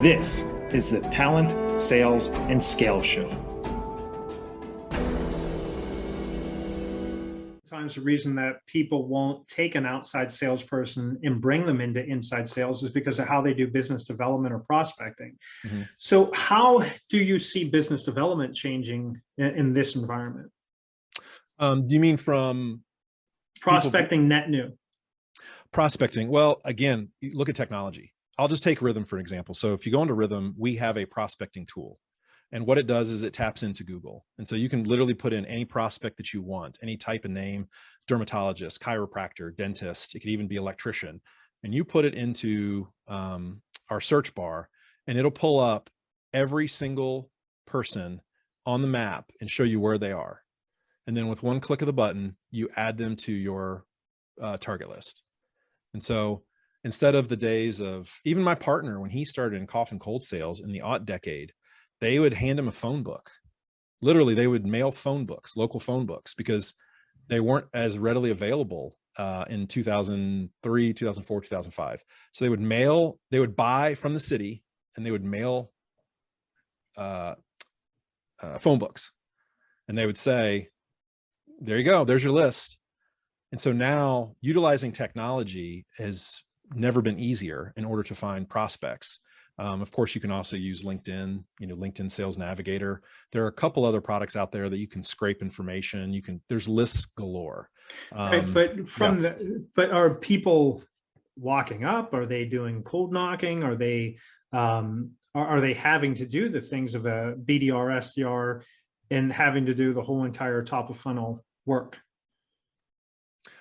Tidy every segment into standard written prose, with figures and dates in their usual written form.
This is the Talent, Sales, and Scale Show. Sometimes the reason that people won't take an outside salesperson and bring them into inside sales is because of how they do business development or prospecting. Mm-hmm. So how do you see business development changing in this environment? Do you mean from prospecting net new? Prospecting. Well, again, look at technology. I'll just take Rithm for an example. So if you go into Rithm, we have a prospecting tool. And what it does is it taps into Google. And so you can literally put in any prospect that you want, any type of name, dermatologist, chiropractor, dentist, it could even be electrician. And you put it into our search bar and it'll pull up every single person on the map and show you where they are. And then with one click of the button, you add them to your target list. And so instead of the days of even my partner, when he started in cough and cold sales in the aught decade, they would hand him a phone book. Literally, they would mail phone books, local phone books, because they weren't as readily available in 2003, 2004, 2005. So they would buy from the city and they would mail phone books. And they would say, there you go, there's your list. And so now utilizing technology has never been easier in order to find prospects. Of course, you can also use LinkedIn, LinkedIn Sales Navigator. There are a couple other products out there that you can scrape information. There's lists galore. Right, but are people walking up? Are they doing cold knocking? Are they having to do the things of a BDR, SDR, and having to do the whole entire top of funnel work?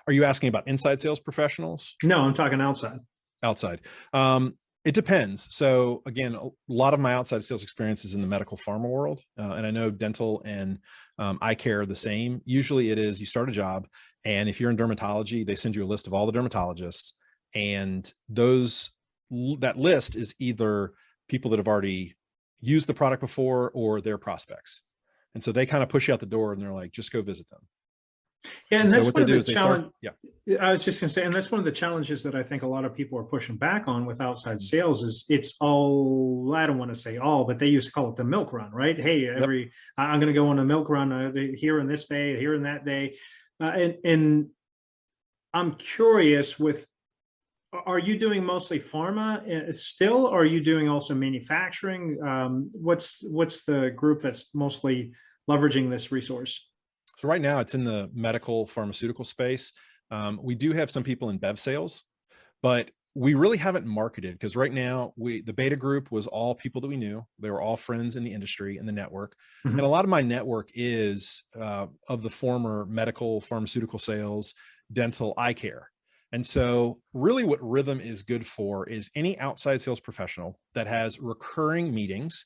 Are you asking about inside sales professionals? No, I'm talking outside. Outside. It depends. So again, a lot of my outside sales experience is in the medical pharma world. And I know dental and eye care are the same. Usually it is, you start a job, and if you're in dermatology, they send you a list of all the dermatologists, and that list is either people that have already used the product before or their prospects. And so they kind of push you out the door and they're like, just go visit them. Yeah, and that's what they do is they start. Yeah, I was just going to say, and that's one of the challenges that I think a lot of people are pushing back on with outside sales is it's all, I don't want to say all, but they used to call it the milk run, right? Hey, I'm going to go on a milk run here in this day, here in that day. And I'm curious are you doing mostly pharma still? Or are you doing also manufacturing? What's the group that's mostly leveraging this resource? So right now it's in the medical pharmaceutical space. We do have some people in bev sales, but we really haven't marketed, because right now the beta group was all people that we knew. They were all friends in the industry and the network. Mm-hmm. And a lot of my network is of the former medical pharmaceutical sales, dental, eye care. And so really what Rithm is good for is any outside sales professional that has recurring meetings,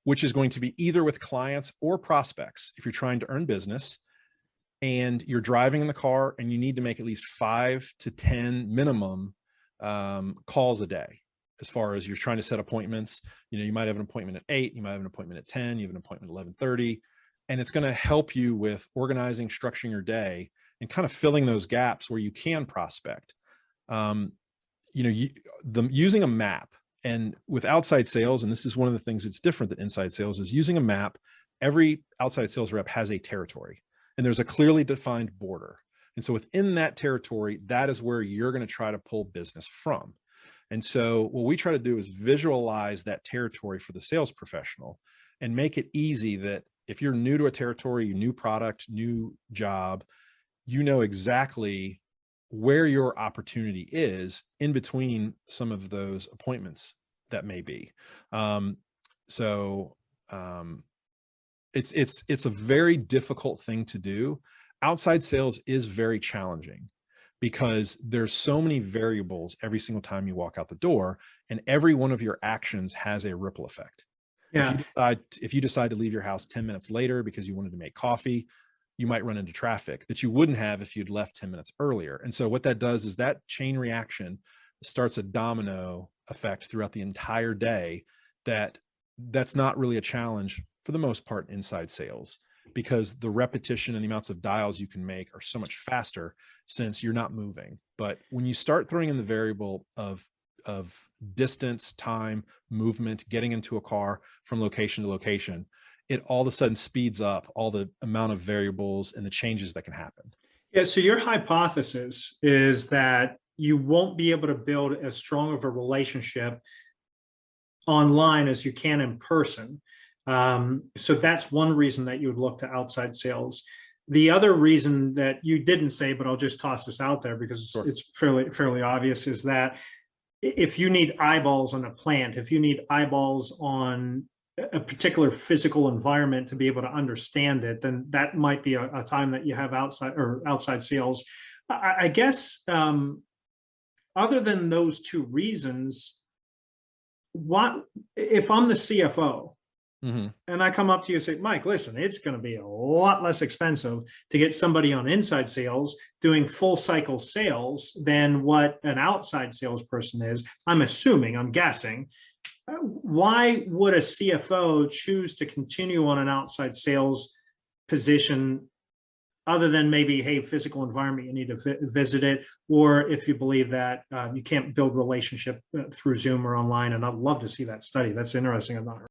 which is going to be either with clients or prospects. If you're trying to earn business, and you're driving in the car and you need to make at least 5 to 10 minimum calls a day, as far as you're trying to set appointments. You might have an appointment at 8, you might have an appointment at 10, you have an appointment at 11:30, and it's going to help you with organizing, structuring your day, and kind of filling those gaps where you can prospect. Using a map, and with outside sales, and this is one of the things that's different than inside sales, is using a map. Every outside sales rep has a territory, and there's a clearly defined border. And so within that territory, that is where you're going to try to pull business from. And so what we try to do is visualize that territory for the sales professional and make it easy that if you're new to a territory, new product, new job, you know exactly where your opportunity is in between some of those appointments that may be. It's a very difficult thing to do. Outside sales is very challenging because there's so many variables every single time you walk out the door, and every one of your actions has a ripple effect. Yeah. If you decide to leave your house 10 minutes later because you wanted to make coffee, you might run into traffic that you wouldn't have if you'd left 10 minutes earlier. And so what that does is that chain reaction starts a domino effect throughout the entire day. That's not really a challenge for the most part inside sales, because the repetition and the amounts of dials you can make are so much faster since you're not moving. But when you start throwing in the variable of distance, time, movement, getting into a car from location to location, it all of a sudden speeds up all the amount of variables and the changes that can happen. Yeah, so your hypothesis is that you won't be able to build as strong of a relationship online as you can in person. So that's one reason that you would look to outside sales. The other reason that you didn't say, but I'll just toss this out there because Sure. it's fairly obvious, is that if you need eyeballs on a plant, if you need eyeballs on a particular physical environment to be able to understand it, then that might be a time that you have outside sales. I guess other than those two reasons, what if I'm the CFO and I come up to you and say, Mike, listen, it's going to be a lot less expensive to get somebody on inside sales doing full cycle sales than what an outside salesperson is. I'm assuming, I'm guessing. Why would a CFO choose to continue on an outside sales position other than maybe, hey, physical environment, you need to visit it, or if you believe that you can't build relationship through Zoom or online? And I'd love to see that study. That's interesting. I'm not